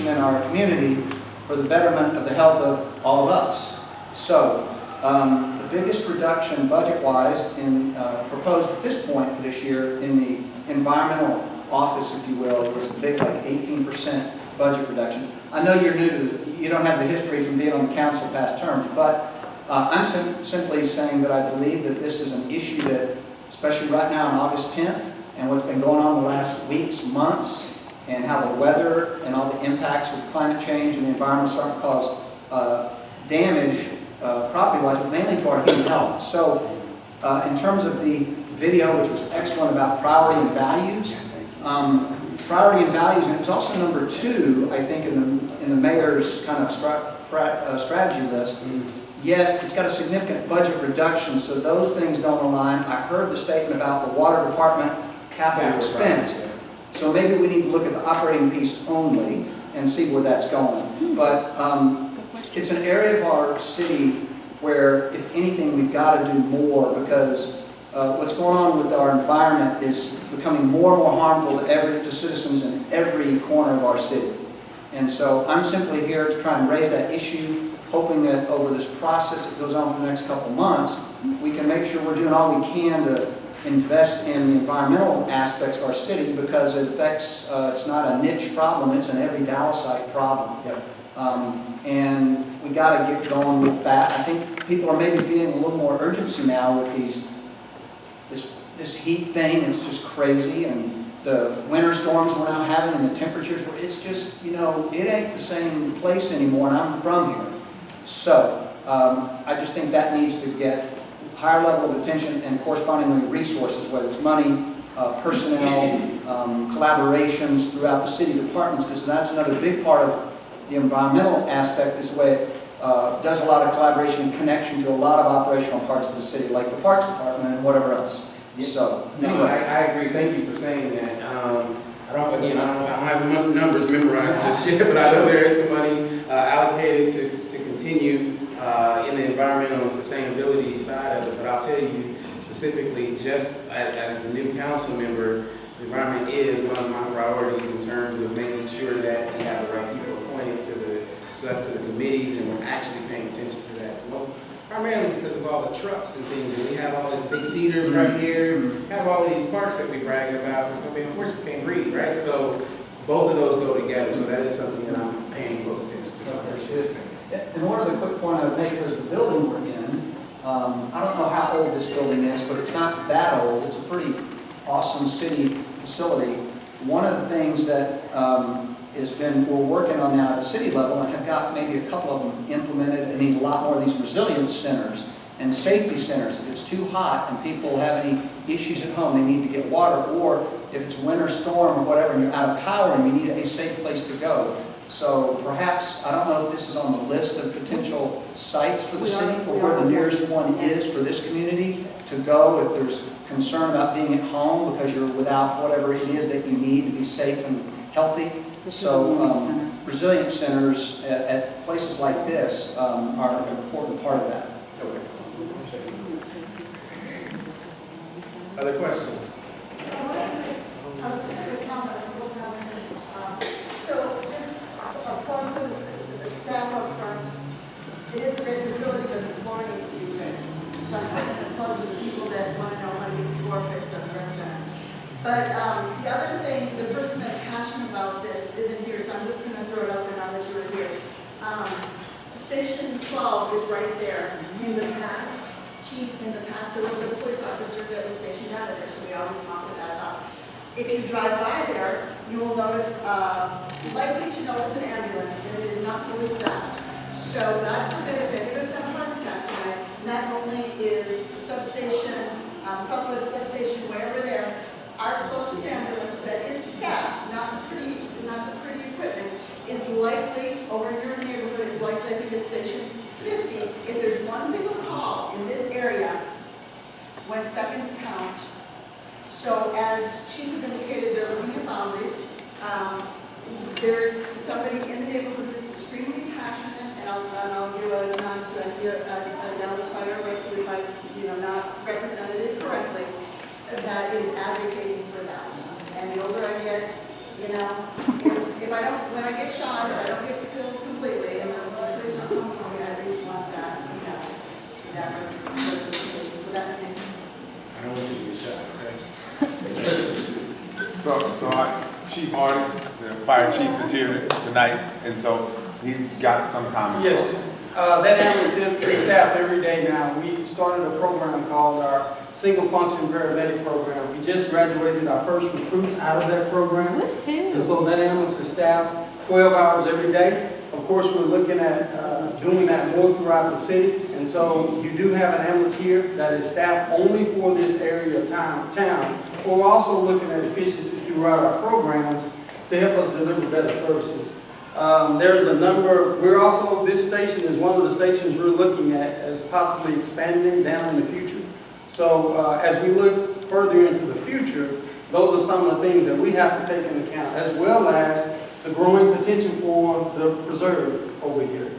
solution in our community for the betterment of the health of all of us. So, the biggest reduction budget-wise in proposed at this point for this year in the environmental office, if you will, was a big, like 18% budget reduction. I know you're new to you don't have the history from being on the council past terms, but I'm simply saying that I believe that this is an issue that, especially right now on August 10th, and what's been going on the last weeks, months, and how the weather and all the impacts of climate change and the environment are starting to cause damage property-wise, but mainly to our human health. So, in terms of the video, which was excellent about priority and values, priority and values, and it was also number 2, I think, in the mayor's kind of strategy list. Yet it's got a significant budget reduction, so those things don't align. I heard the statement about the water department capital expense, so maybe we need to look at the operating piece only and see where that's going. But it's an area of our city where, if anything, we've got to do more, because what's going on with our environment is becoming more and more harmful to citizens in every corner of our city. And so I'm simply here to try and raise that issue, hoping that over this process that goes on for the next couple of months, we can make sure we're doing all we can to invest in the environmental aspects of our city, because it affects, it's not a niche problem, it's an every Dallasite problem. Yep. And we got to get going with that. I think people are maybe feeling a little more urgency now with this heat thing. It's just crazy, and the winter storms we're now having, and the temperatures, it's just, you know, it ain't the same place anymore, and I'm from here. So, I just think that needs to get higher level of attention and correspondingly resources, whether it's money, personnel, collaborations throughout the city departments, because that's another big part of the environmental aspect, is the way it does a lot of collaboration and connection to a lot of operational parts of the city, like the Parks Department and whatever else. Yeah. So, no, I agree. Thank you for saying that. I don't have the numbers memorized just yet, but I know there is some money allocated to continue in the environmental and sustainability side of it. But I'll tell you specifically, just as the new council member, the environment is one of my priorities in terms of making sure that we have the right people appointed to the committees, and we're actually paying attention to that. Well, primarily because of all the trucks and things, and we have all the big cedars right here. We have all of these parks that we're bragging about. It's going to be, unfortunately, we can't breathe, right? So both of those go together. So that is something that I'm paying close attention to. So I appreciate it. And one other quick point I would make is the building we're in. I don't know how old this building is, but it's not that old. It's a pretty awesome city facility. One of the things that we're working on now at the city level, and have got maybe a couple of them implemented, and need a lot more of these resilience centers and safety centers. If it's too hot and people have any issues at home, they need to get water, or if it's a winter storm or whatever and you're out of power and you need a safe place to go. So perhaps, I don't know if this is on the list of potential sites for the city, or where the nearest one is for this community to go if there's concern about being at home because you're without whatever it is that you need to be safe and healthy. So resilience centers at places like this are an important part of that. Other questions? Staff up front. It is a great facility, but the floor needs to be fixed. So I'm putting this plug to the people that want to know how to get the floor fixed at the rec center. But the other thing, the person that's passionate about this isn't here, so I'm just going to throw it out there now that you're here. Station 12 is right there. In the past, Chief, there was a police officer that was stationed out of there, so we always mock that up. If you drive by there, you will notice, likely to know it's an ambulance, and it is not fully staffed. So God forbid if any of us have a heart attack tonight, not only is the substation, Southwest substation, wherever there, our closest ambulance that is staffed, not the pretty equipment, is likely, over in your neighborhood, is likely, I think it's station 50. If there's one single call in this area, when seconds count. So as Chief has indicated, they're looking at boundaries. There is somebody in the neighborhood who's extremely passionate, and I'll give a nod to, I see a Dallas Fire Rescue, if I've not represented it correctly, that is advocating for that. And the older I get, if when I get shot, if I don't get killed completely, and the police don't come for me, I at least want that, that resuscitation, so that makes. I don't want you to get shot, okay? Chief Artist, the fire chief is here tonight, and so he's got some comments. Yes, that ambulance is staffed every day now. We started a program called our Single Function Paramedic Program. We just graduated our first recruits out of that program. And so that ambulance is staffed 12 hours every day. Of course, we're looking at doing that more throughout the city. And so you do have an ambulance here that is staffed only for this area of town. But we're also looking at efficiencies throughout our programs to help us deliver better services. There's a number, this station is one of the stations we're looking at as possibly expanding down in the future. So as we look further into the future, those are some of the things that we have to take into account, as well as the growing potential for the preserve over here.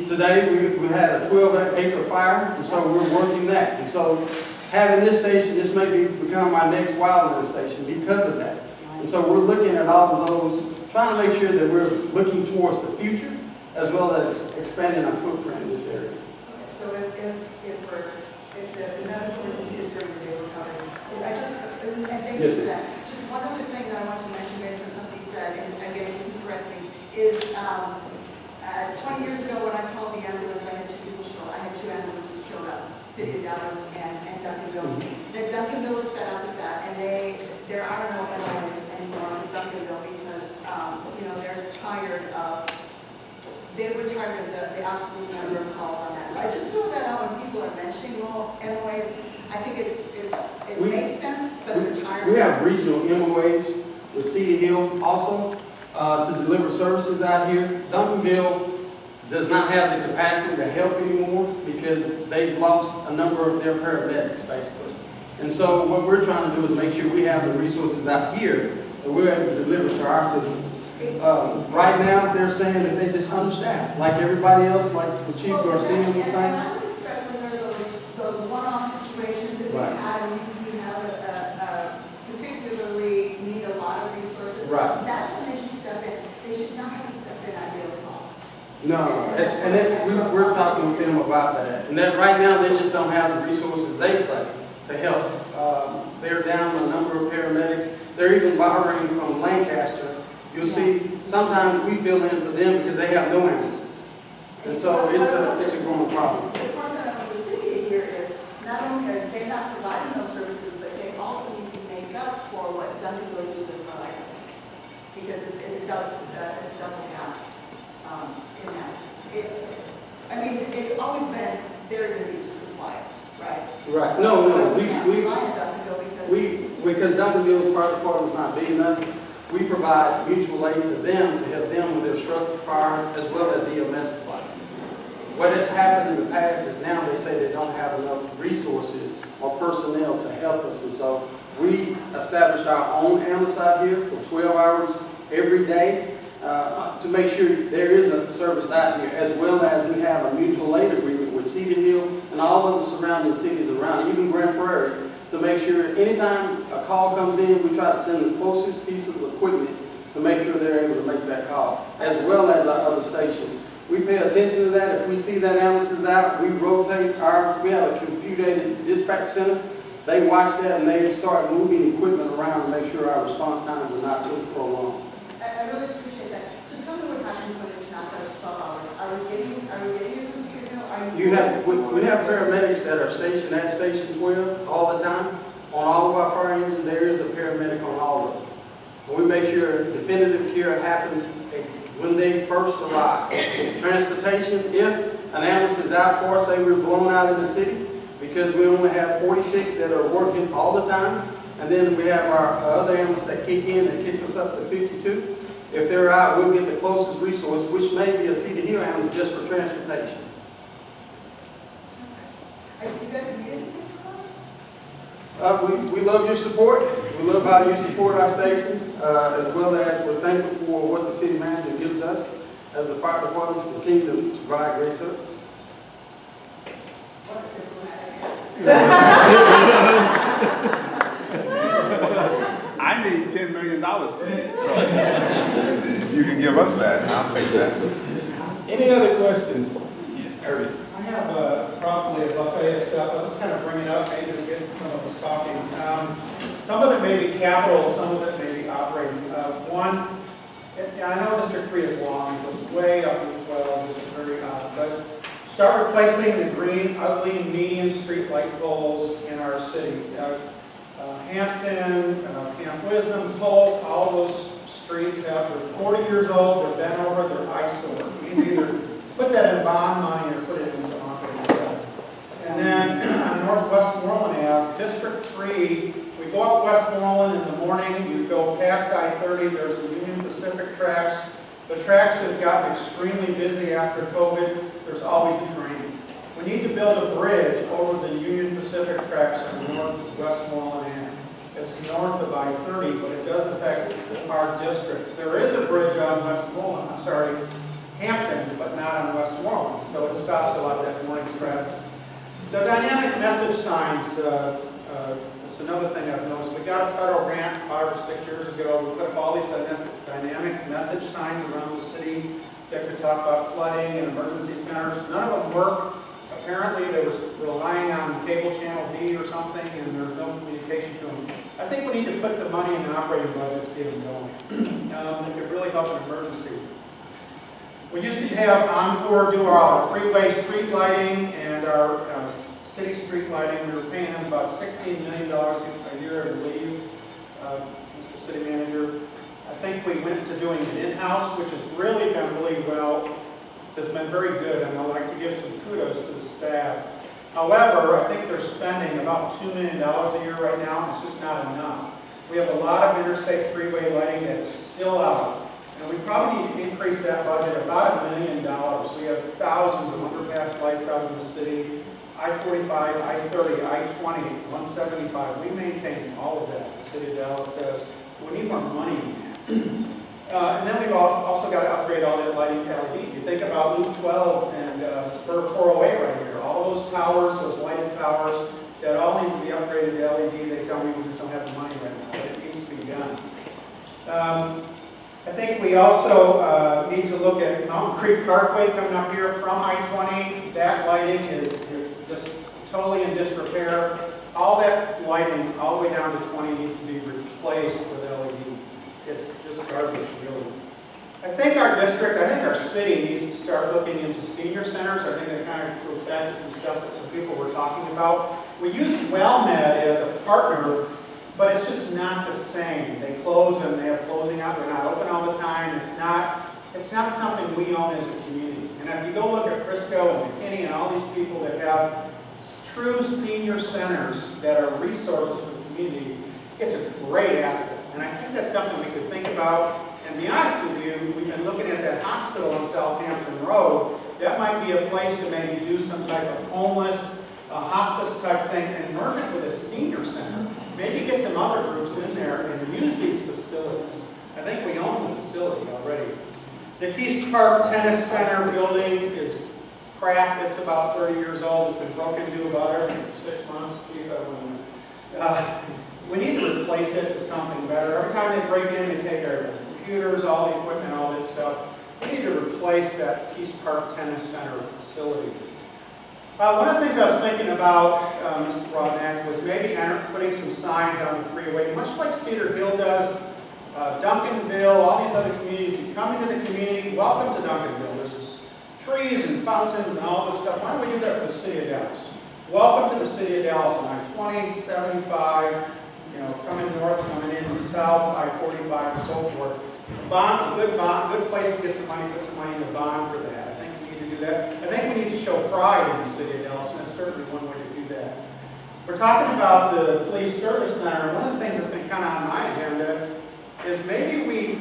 Today we had a 12-acre fire, and so we're working that. And so having this station, this may become our next wildland station because of that. And so we're looking at all of those, trying to make sure that we're looking towards the future, as well as expanding our footprint in this area. So if the medical emergency is during the day, we're covered. And thank you for that. Just one other thing that I want to mention, based on something you said, and again, you can correct me, is 20 years ago when I called the ambulance, I had two ambulances showed up, City of Dallas and Duncanville. Then Duncanville is fed up with that, and there are no LIs anymore in Duncanville because, they're tired of, the absolute number of calls on that. So I just throw that out when people are mentioning MOAs. I think it makes sense, but they're tired. We have regional MOAs with Cedar Hill also to deliver services out here. Duncanville does not have the capacity to help anymore because they've lost a number of their paramedics, basically. And so what we're trying to do is make sure we have the resources out here that we're able to deliver to our citizens. Right now, they're saying that they just understaffed, like everybody else, like the Chief Garcia was saying. And I would expect when there are those one-off situations that we Right. had, and we have particularly need a lot of resources. Right. That's when they should step in. They should not have to step in at real cost. No, we're talking with them about that. And that right now, they just don't have the resources, they say, to help. They're down a number of paramedics. They're even borrowing from Lancaster. You'll see, sometimes we fill in for them because they have no ambulances. And so it's a growing problem. The part that I want the city to hear is, not only are they not providing those services, but they also need to make up for what Duncanville used to provide us. Because it's a double down in that. It's always been their duty to supply it, right? Right. No, we can't rely on Duncanville because Duncanville's fire department is not big enough. We provide mutual aid to them to help them with their structural fires as well as EMS supply. What has happened in the past is now they say they don't have enough resources or personnel to help us. And so we established our own ambulance out here for 12 hours every day to make sure there is a service out here, as well as we have a mutual aid agreement with Cedar Hill and all of the surrounding cities around, even Grand Prairie, to make sure anytime a call comes in, we try to send the closest piece of equipment to make sure they're able to make that call, as well as our other stations. We pay attention to that. If we see that ambulance is out, we rotate we have a computed dispatch center. They watch that and they start moving equipment around to make sure our response times are not too prolonged. I really appreciate that. So tell me what happens when it's not those 12 hours. Are we getting it from Cedar Hill? We have paramedics that are stationed at Station 12 all the time. On all of our fire engines, there is a paramedic on all of them. And we make sure definitive care happens when they first arrive. Transportation, if an ambulance is out for us, say we're blown out in the city, because we only have 46 that are working all the time, and then we have our other ambulance that kick in and kicks us up to 52. If they're out, we'll get the closest resource, which may be a Cedar Hill ambulance just for transportation. You guys need anything from us? We love your support. We love how you support our stations, as well as we're thankful for what the city manager gives us as a fire department to continue to provide great service. I need $10 million for it. So. If you can give us that, I'll take that. Any other questions? Yes, Irving. I have probably a buffet of stuff. I'll just kind of bring it up, maybe to get some of us talking. Some of it may be capital, some of it may be operating. One, I know District 3 is long, it goes way up to 12, it's very odd, but start replacing the green, ugly, median street light poles in our city. Hampton, Camp Wisdom, Polk, all those streets they're 40 years old, they're bent over, they're eyesore. You can either put that in bond money or put it in some operating stuff. And then on Northwest Moreland Ave, District 3, we go up Westmoreland in the morning, you go past I-30, there's the Union Pacific tracks. The tracks have gotten extremely busy after COVID, there's always a train. We need to build a bridge over the Union Pacific tracks on Northwest Moreland Ave. It's north of I-30, but it does affect our district. There is a bridge on Westmoreland, Hampton, but not on Westmoreland, so it stops a lot of that morning traffic. The dynamic message signs, it's another thing I've noticed. We got a federal grant 5 or 6 years ago. We put up all these dynamic message signs around the city that could talk about flooding and emergency centers. None of them work. Apparently, they were relying on cable channel D or something, and there was no communication to them. I think we need to put the money in the operating budget to get them going. It could really help an emergency. We used to have Encore do our freeway street lighting and our city street lighting. We were paying them about $16 million a year, I believe, Mr. City Manager. I think we went to doing it in-house, which has really done really well. Has been very good, and I'd like to give some kudos to the staff. However, I think they're spending about $2 million a year right now, and it's just not enough. We have a lot of interstate freeway lighting that is still out, and we probably need to increase that budget about $1 million. We have thousands of underpass lights out in the city, I-45, I-30, I-20, 175. We maintain all of that, the city of Dallas does. We need more money in that. And then we've also got to upgrade all that lighting to LED. You think about Loop 12 and Spur 408 right here. All those towers, those lighted towers, that all needs to be upgraded to LED. They tell me we just don't have the money right now, but it needs to be done. I think we also need to look at Mountain Creek Parkway coming up here from I-20. That lighting is just totally in disrepair. All that lighting, all the way down to 20, needs to be replaced with LED. It's just garbage, really. I think our district, I think our city needs to start looking into senior centers. I think that kind of goes back to some stuff that some people were talking about. We use WellMed as a partner, but it's just not the same. They close and they have closing out. They're not open all the time. It's not something we own as a community. And if you go look at Frisco and McKinney and all these people that have true senior centers that are resources for the community, it's a great asset. And I think that's something we could think about. And to be honest with you, we've been looking at that hospital on Southampton Road. That might be a place to maybe do some type of homeless, hospice type thing and merge it with a senior center. Maybe get some other groups in there and use these facilities. I think we own the facility already. The Keys Park Tennis Center building is crap. It's about 30 years old. It's been broken into about every 6 months. We need to replace it to something better. Every time they break in, they take our computers, all the equipment, all this stuff. We need to replace that Keys Park Tennis Center facility. One of the things I was thinking about, Mr. Broadnax, was maybe putting some signs on the freeway, much like Cedar Hill does, Duncanville, all these other communities. You come into the community, welcome to Duncanville. There's trees and fountains and all this stuff. Why don't we do that for the city of Dallas? Welcome to the city of Dallas on I-20, 75, coming north, coming in south, I-45, and so forth. Bond, a good place to get some money, put some money in the bond for that. I think we need to do that. I think we need to show pride in the city of Dallas, and that's certainly one way to do that. We're talking about the police service center. One of the things that's been kind of on my agenda is maybe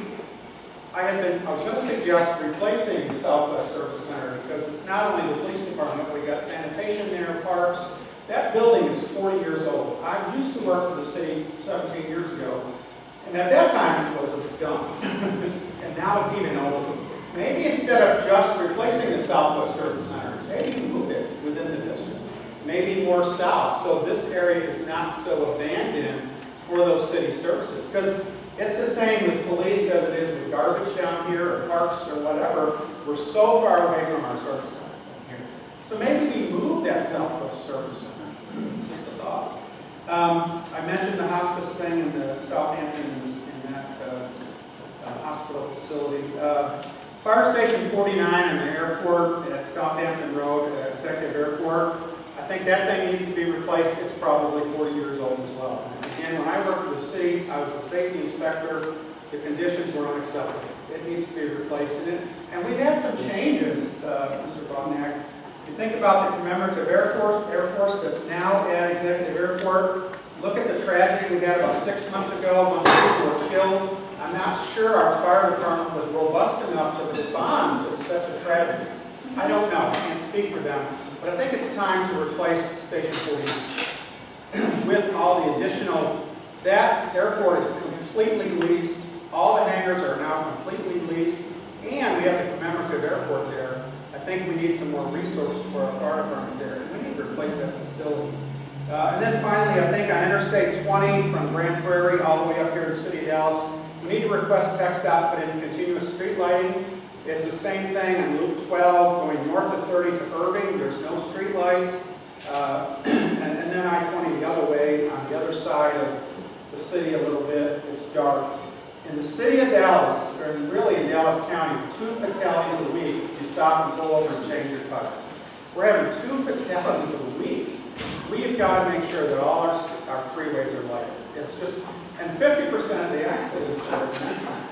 I was going to suggest replacing the Southwest Service Center because it's not only the police department, we got sanitation there, parks. That building is 40 years old. I used to work for the city 17 years ago, and at that time it was a dump. And now it's even older. Maybe instead of just replacing the Southwest Service Center, maybe move it within the district. Maybe more south, so this area is not so abandoned for those city services. Because It's the same with police as it is with garbage down here, or parks, or whatever. We're so far away from our service center here. So maybe we move that Southwest Service Center. Just a thought. I mentioned the hospice thing in the Southampton in that hospital facility. Fire Station 49 in the airport at Southampton Road, Executive Airport, I think that thing needs to be replaced. It's probably 40 years old as well. And again, when I worked for the city, I was a safety inspector. The conditions were unacceptable. It needs to be replaced. And we've had some changes, Mr. Broadnax. You think about the commemorative Air Force that's now at Executive Airport. Look at the tragedy we had about 6 months ago. A bunch of people were killed. I'm not sure our fire department was robust enough to respond to such a tragedy. I don't know. I can't speak for them. But I think it's time to replace Station 49 with all the additional. That airport is completely leased. All the hangars are now completely leased. And we have the commemorative airport there. I think we need some more resources for our fire department there. We need to replace that facility. And then finally, I think on Interstate 20 from Grand Prairie all the way up here to the city of Dallas, we need to request TxDOT put in continuous street lighting. It's the same thing on Loop 12 going north of 30 to Irving. There's no street lights. And then I-20 the other way on the other side of the city a little bit. It's dark. In the city of Dallas, or really in Dallas County, 2 fatalities a week. You stop and pull over and change your tire. We're having 2 fatalities a week. We've got to make sure that all our freeways are lighted. It's just, and 50% of the accidents are at nighttime.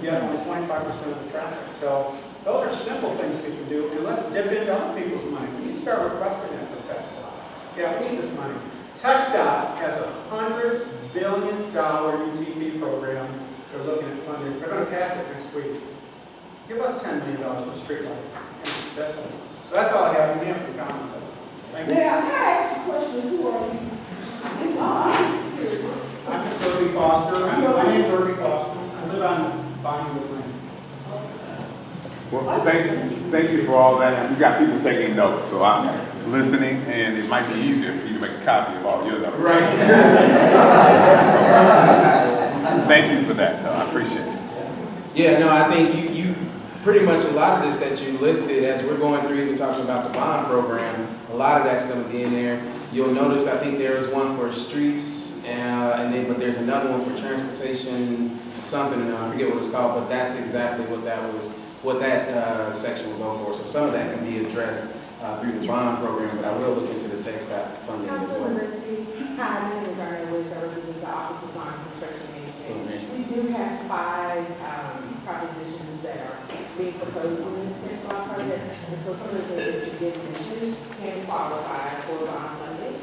Yet only 25% of the traffic. So those are simple things we can do. And let's dip into other people's money. We need to start requesting that for TxDOT. Yeah, we need this money. TxDOT has a $100 billion UTP program. They're looking at funding. They're going to pass it next week. Give us $10 million for street lighting. So that's all I have. You can answer the comments. Thank you. Now, can I ask you a question? Who are you? I'm just curious. I'm just Irby Foster. My name's Irby Foster. I live on Vinewood Lane. Well, thank you for all that. We got people taking notes, so I'm listening, and it might be easier for you to make a copy of all your notes. Right. Thank you for that, though. I appreciate it. Yeah, no, I think you pretty much a lot of this that you listed as we're going through even talking about the bond program, a lot of that's going to be in there. You'll notice I think there is one for streets, but there's another one for transportation, something, I forget what it's called, but that's exactly what that section will go for. So some of that can be addressed through the bond program, but I will look into the TxDOT funding as well. Councilman Gracey, hi, my name is Zarin with the Office of Bond Construction Management. We do have 5 propositions that are being proposed in the Senate Law project, and so some of the things that you did mention can qualify for bond funding.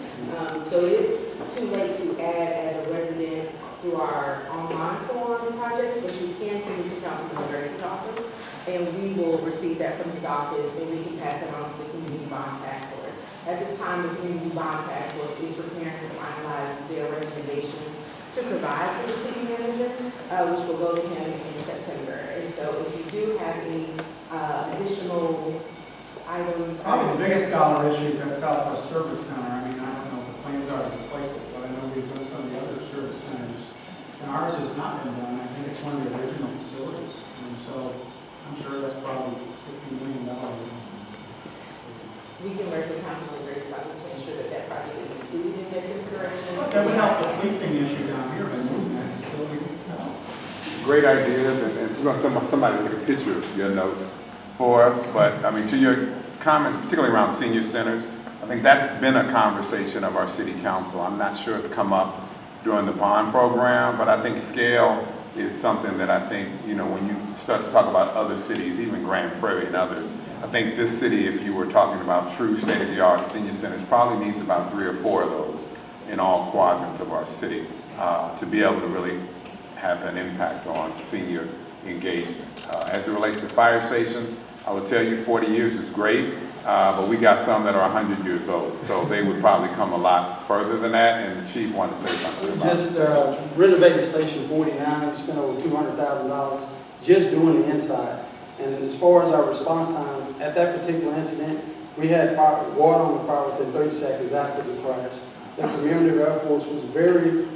So it is too late to add as a resident through our online form projects, but you can send it to Councilman Zarin's office, and we will receive that from his office, and we can pass it on to the Community Bond Task Force. At this time, the Community Bond Task Force is preparing to finalize their recommendations to provide to the city manager, which will go to him in September. And so if you do have any additional items. Probably the biggest dollar issue is at Southwest Service Center. I mean, I don't know if the plans are to replace it, but I know we've done some of the other service centers. And ours has not been done. I think it's one of the original facilities. And so I'm sure that's probably $15 million. We can work with Councilman Grace about this to ensure that that project is included in their consideration. That would help the policing issue down here by moving that facility. Great ideas, and we're going to somebody take a picture of your notes for us. But I mean, to your comments, particularly around senior centers, I think that's been a conversation of our city council. I'm not sure it's come up during the bond program, but I think scale is something that I think, when you start to talk about other cities, even Grand Prairie and others, I think this city, if you were talking about true state-of-the-art senior centers, probably needs about 3 or 4 of those in all quadrants of our city to be able to really have an impact on senior engagement. As it relates to fire stations, I would tell you 40 years is great, but we got some that are 100 years old, so they would probably come a lot further than that, and the chief wanted to say something about it. Just renovated Station 49, we spent over $200,000 just doing the inside. And as far as our response time, at that particular incident, we had water on the fire within 30 seconds after the crash. The community Air Force was very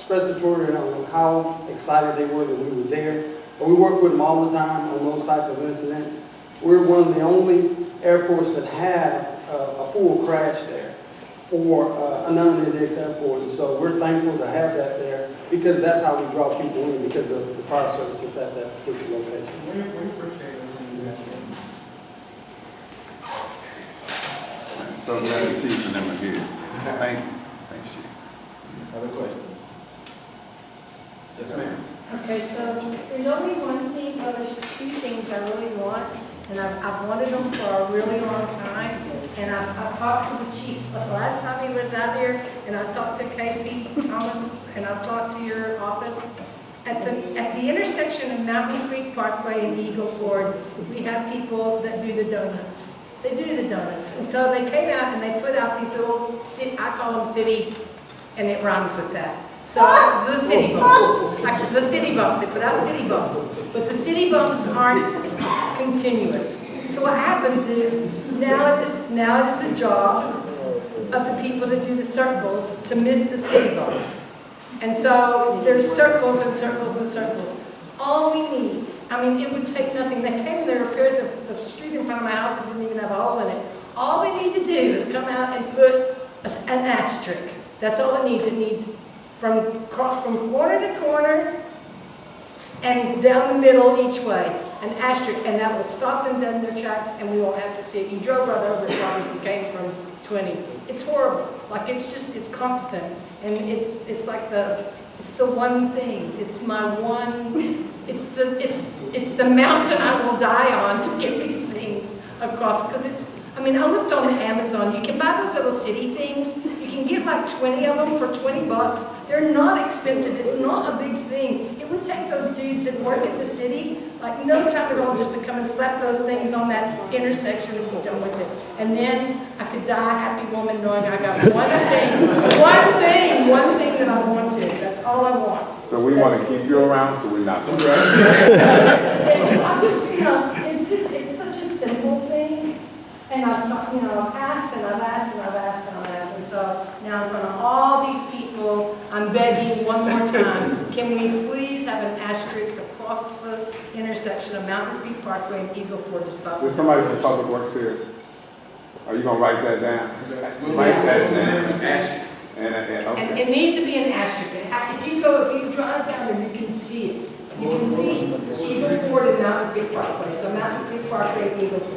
expressatory on how excited they were that we were there. But we work with them all the time on those type of incidents. We're one of the only airports that have a full crash there for a non-index airport. And so we're thankful to have that there because that's how we draw people in because of the fire services at that particular location. We appreciate everything you guys do. So glad the chief and them are here. Thank you. Thanks, chief. Other questions? Yes, ma'am. Okay, so there's only one thing, but there's two things I really want, and I've wanted them for a really long time. And I've talked to the chief the last time he was out here, and I talked to Casey Thomas, and I've talked to your office. At the intersection of Mountain Creek Parkway and Eagle Ford, we have people that do the donuts. They do the donuts. And so they came out and they put out these little, I call them city, and it rhymes with that. So the city bumps. The city bumps. They put out city bumps. But the city bumps aren't continuous. So what happens is now it is the job of the people that do the circles to miss the city bumps. And so there's circles and circles and circles. All we need, I mean, it would take nothing. They came and they repaired the street in front of my house and didn't even have a hole in it. All we need to do is come out and put an asterisk. That's all it needs. It needs from corner to corner and down the middle each way, an asterisk, and that will stop them dead in their tracks, and we won't have to see it. You drove right over it while you came from 20. It's horrible. Like it's constant, and it's like it's the one thing. It's my one. It's the mountain I will die on to get these things across, because it's. I mean, I looked on the Amazon. You can buy those little city things. You can get like 20 of them for $20. They're not expensive. It's not a big thing. It would take those dudes that work at the city like no time at all just to come and slap those things on that intersection and be done with it. And then I could die a happy woman knowing I got one thing that I wanted. That's all I want. So we want to keep you around, so we're not. It's such a simple thing. And I've asked and I've asked and I've asked and I've asked. And so now in front of all these people, I'm begging one more time, can we please have an asterisk across the intersection of Mountain Creek Parkway and Eagle Ford to stop? There's somebody from Public Works here. Are you gonna write that down? Write that down. And And okay. it needs to be an asterisk. If you drive down there, you can see it. You can see Eagle Ford and Mountain Creek Parkway. So Mountain Creek Parkway and Eagle Ford.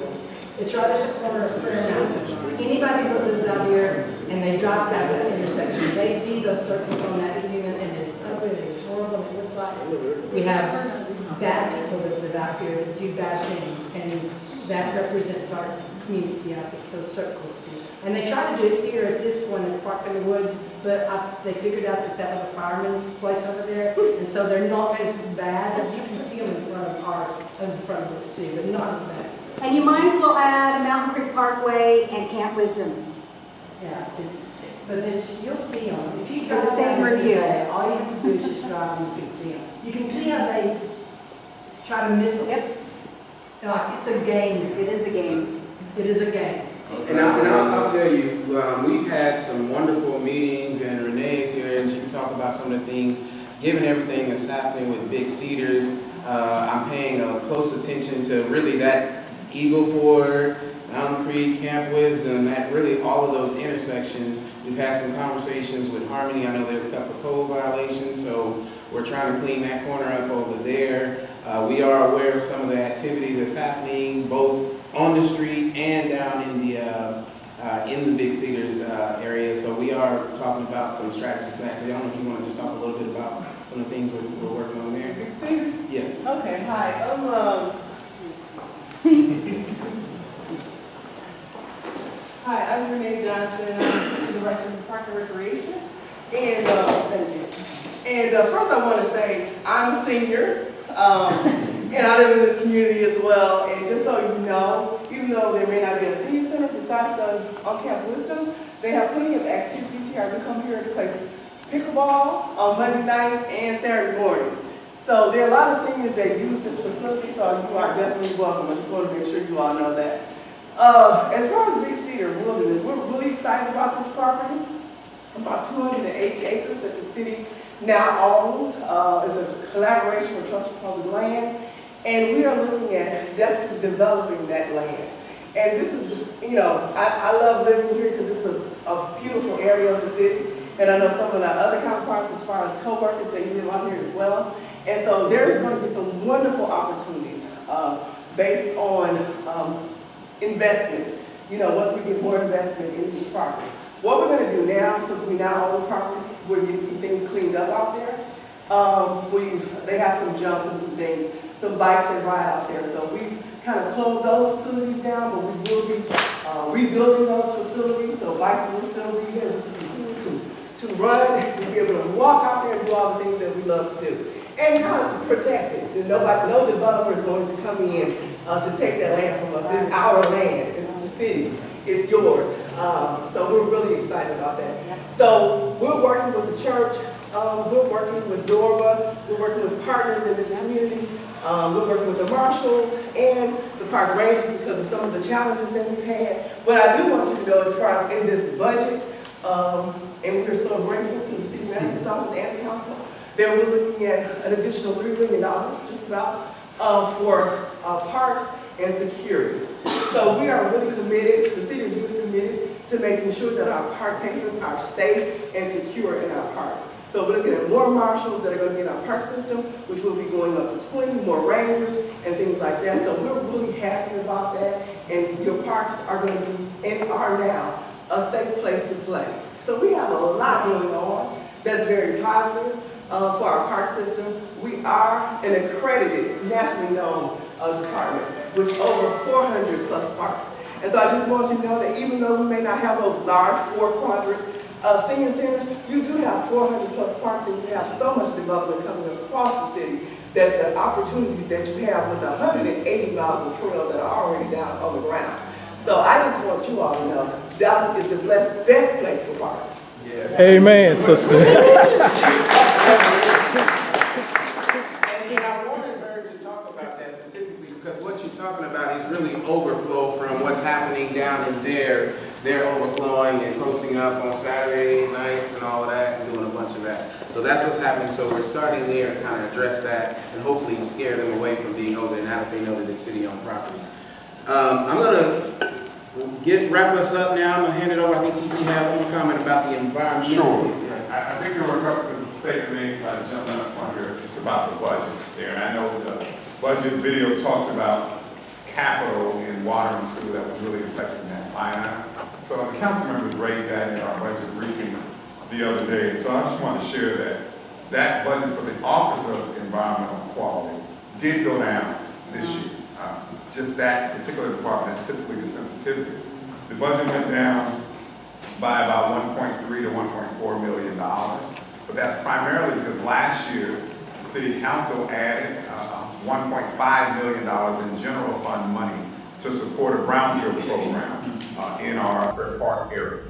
It's right at the corner of Prayer Mountain. Anybody that lives out here and they drive past that intersection, they see those circles on that cement, and it's ugly and it's horrible. It looks like we have bad people that live out here that do bad things, and that represents our community out there, those circles do. And they try to do it here at this one at Park in the Woods, but they figured out that that was a fireman's place over there, and so they're not as bad. You can see them in front of us too, but not as bad. And you might as well add Mountain Creek Parkway and Camp Wisdom. Yeah, you'll see them. If you For drive the same down there review. today, all you have to do is just drive and you can see them. You can see how they try to miss them. Yep. Like, it's a game. It is a game. It is a game. And I'll tell you, we've had some wonderful meetings, and Renee is here, and she can talk about some of the things. Given everything that's happening with Big Cedars, I'm paying close attention to really that Eagle Ford, Mountain Creek, Camp Wisdom, that really all of those intersections. We've had some conversations with Harmony. I know there's a couple of code violations, so we're trying to clean that corner up over there. We are aware of some of the activity that's happening both on the street and down in the Big Cedars area. So we are talking about some strategies for that. So I don't know if you want to just talk a little bit about some of the things we're working on there. Big Cedars? Yes. Okay, hi. Hi, I'm Renee Johnson. I'm the Director of Park and Recreation. And thank you. And first I want to say I'm a senior, and I live in this community as well. And just so you know, even though there may not be a senior center besides the on-camp wisdom, they have plenty of activities here. We come here to play pickleball on Monday nights and Saturday mornings. So there are a lot of seniors that use this facility, so you are definitely welcome. I just want to make sure you all know that. As far as Big Cedar Wilderness, we're really excited about this property. It's about 280 acres that the city now owns. It's a collaboration with Trust for Public Land, and we are looking at definitely developing that land. And this is, you know, I love living here because it's a beautiful area of the city. And I know some of our other counterparts as far as co-workers, they live out here as well. And so there is going to be some wonderful opportunities based on investment. You know, once we get more investment in these properties. What we're going to do now, since we now own the property, we're getting some things cleaned up out there. They have some jumps and some things, some bikes that ride out there. So we've kind of closed those facilities down, but we will be rebuilding those facilities. So bikes will still be able to continue to run, to be able to walk out there and do all the things that we love to do. And how to protect it. No developer is going to come in to take that land from us. It's our land, it's the city, it's yours. So we're really excited about that. So we're working with the church, we're working with Dora, we're working with partners in this community, we're working with the marshals and the park rangers because of some of the challenges that we've had. But I do want you to know as far as in this budget, and we're so grateful to the city manager's office and the council, that we're looking at an additional $3 million just about for parks and security. So we are really committed, the city is really committed to making sure that our park patrons are safe and secure in our parks. So we're looking at more marshals that are going to be in our park system, which will be going up to 20, more rangers and things like that. So we're really happy about that. And your parks are going to be, and are now, a safe place to play. So we have a lot going on that's very positive for our park system. We are an accredited, nationally known department with over 400 plus parks. And so I just want you to know that even though we may not have those large 400 senior centers, you do have 400 plus parks and you have so much development coming across the city that the opportunities that you have with 180 miles of trail that are already down on the ground. So I just want you all to know Dallas is the best place for parks. Yes. Amen, sister. And I wanted her to talk about that specifically because what you're talking about is really overflow from what's happening down in there. They're overflowing and posting up on Saturdays, nights, and all of that, and doing a bunch of that. So that's what's happening. So we're starting there and kind of address that and hopefully scare them away from being over there now that they know that it's city-owned property. I'm going to wrap us up now. I'm going to hand it over. I think TC had one more comment about the environment. Sure. I think there were a couple of statements made by the gentleman up front here. It's about the budget there. And I know the budget video talked about capital in water and sewer that was really affecting that line item. So the council members raised that in our budget briefing the other day. So I just want to share that that budget for the Office of Environmental Quality did go down this year. Just that particular department, that's typically the sensitivity. The budget went down by about $1.3 to $1.4 million. But that's primarily because last year, the City Council added $1.5 million in general fund money to support a brownfield program in our Fair Park area.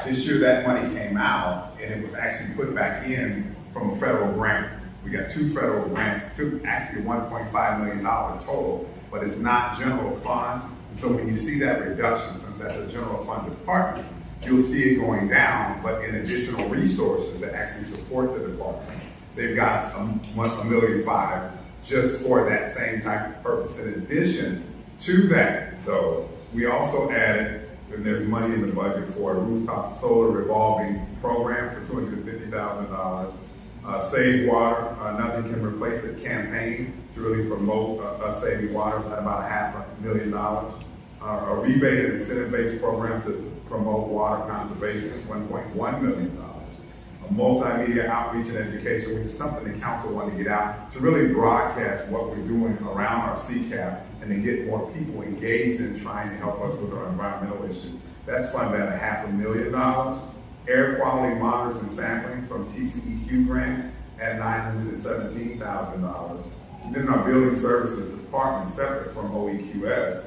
This year, that money came out, and it was actually put back in from a federal grant. We got 2 federal grants, actually $1.5 million total, but it's not general fund. And so when you see that reduction, since that's a general fund department, you'll see it going down, but in additional resources that actually support the department, they've got $1.5 million just for that same type of purpose. In addition to that, though, we also added, and there's money in the budget for a rooftop solar revolving program for $250,000. Save Water, Nothing Can Replace It campaign to really promote us saving water, at about $500,000. A rebate and incentive-based program to promote water conservation, $1.1 million. A multimedia outreach and education, which is something the council wanted to get out to really broadcast what we're doing around our CCAP and to get more people engaged in trying to help us with our environmental issues. That's funded at $500,000. Air quality monitors and sampling from TCEQ grant at $917,000. And then our building services department, separate from OEQS,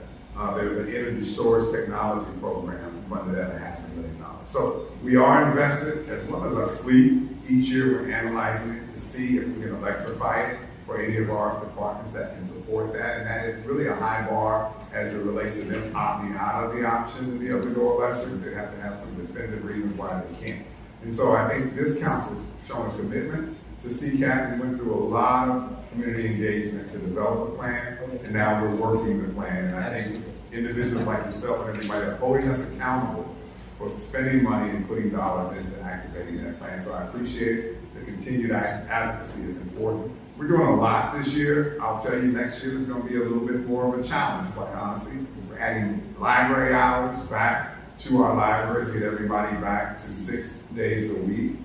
there's an energy storage technology program funded at $500,000. So we are invested, as well as our fleet. Each year we're analyzing it to see if we can electrify it for any of our departments that can support that. And that is really a high bar as it relates to them opting out of the option to be able to go electric. They have to have some definitive reasons why they can't. And so I think this council's shown a commitment to CCAP. We went through a lot of community engagement to develop a plan, and now we're working the plan. And I think individuals like yourself and everybody are holding us accountable for spending money and putting dollars into activating that plan. So I appreciate the continued advocacy is important. We're doing a lot this year. I'll tell you, next year is going to be a little bit more of a challenge, quite honestly. We're adding library hours back to our libraries, get everybody back to 6 days a week.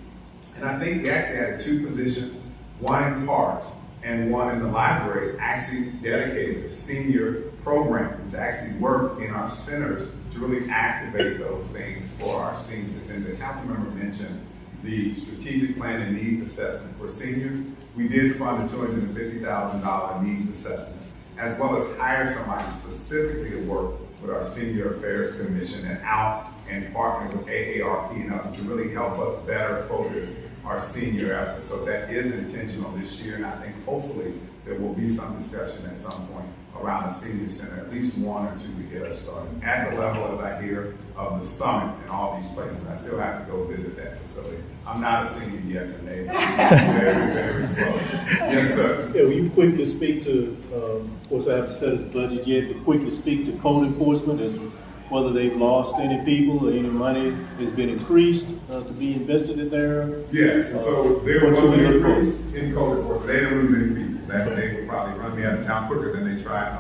And I think we actually added 2 positions, one in parks and one in the libraries, actually dedicated to senior programming, to actually work in our centers to really activate those things for our seniors. And the council member mentioned the strategic plan and needs assessment for seniors. We did fund a $250,000 needs assessment, as well as hire somebody specifically to work with our Senior Affairs Commission and out and partner with AARP and others to really help us better focus our senior efforts. So that is intentional this year, and I think hopefully there will be some discussion at some point around the senior center, at least 1 or 2 to get us started. At the level, as I hear, of the summit and all these places, I still have to go visit that facility. I'm not a senior yet, but they very, very close. Yes, sir. Yeah, will you quickly speak to, of course I haven't studied the budget yet, but quickly speak to code enforcement and whether they've lost any people or any money has been increased to be invested in there? Yes, so there What was should an we look for? increase in code enforcement. They didn't lose any people. They would probably run me out of town quicker than they tried.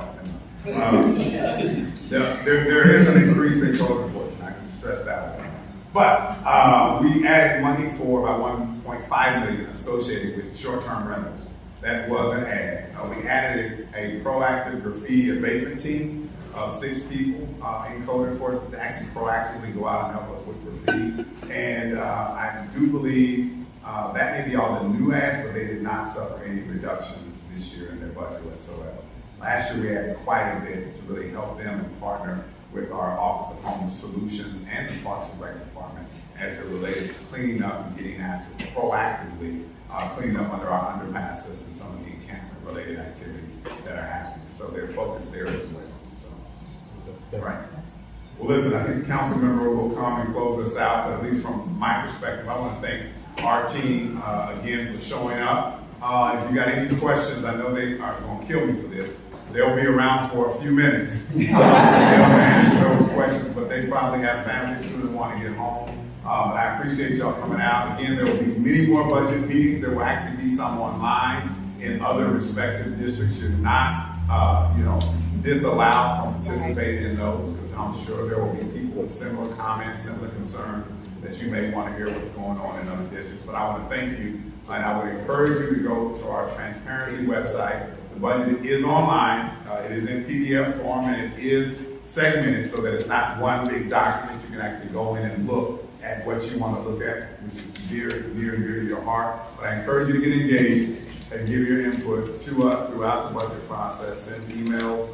There is an increase in code enforcement. I can stress that one. But we added money for about $1.5 million associated with short-term rentals. That was an add. We added a proactive graffiti abatement team of 6 people in code enforcement to actually proactively go out and help us with graffiti. And I do believe that may be all the new ads, but they did not suffer any reductions this year in their budget whatsoever. Last year we added quite a bit to really help them and partner with our Office of Home Solutions and the Parks and Rec Department as it related to cleaning up and getting after proactively cleaning up under our underpasses and some of the encampment related activities that are happening. So they're focused there as well. So, right. Well, listen, I think the council member will come and close us out, but at least from my perspective, I want to thank our team again for showing up. If you got any questions, I know they are going to kill me for this. They'll be around for a few minutes. They'll answer those questions, but they probably have families too that want to get home. But I appreciate y'all coming out. Again, there will be many more budget meetings. There will actually be some online in other respective districts. You're not, disallowed from participating in those, because I'm sure there will be people with similar comments, similar concerns that you may want to hear what's going on in other districts. But I want to thank you, and I would encourage you to go to our transparency website. The budget is online. It is in PDF form, and it is segmented so that it's not one big document. You can actually go in and look at what you want to look at, which is near and dear to your heart. But I encourage you to get engaged and give your input to us throughout the budget process. Send emails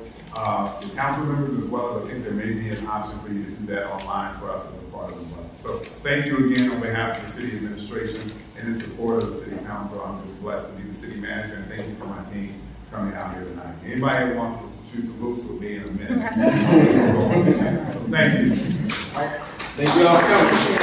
to council members, as well as I think there may be an option for you to do that online for us as a part of the budget. So thank you again on behalf of the city administration and in support of the city council. I'm just blessed to be the city manager, and thank you for my team coming out here tonight. Anybody that wants to shoot some hoops with me in a minute. So thank you. Thank you all for coming.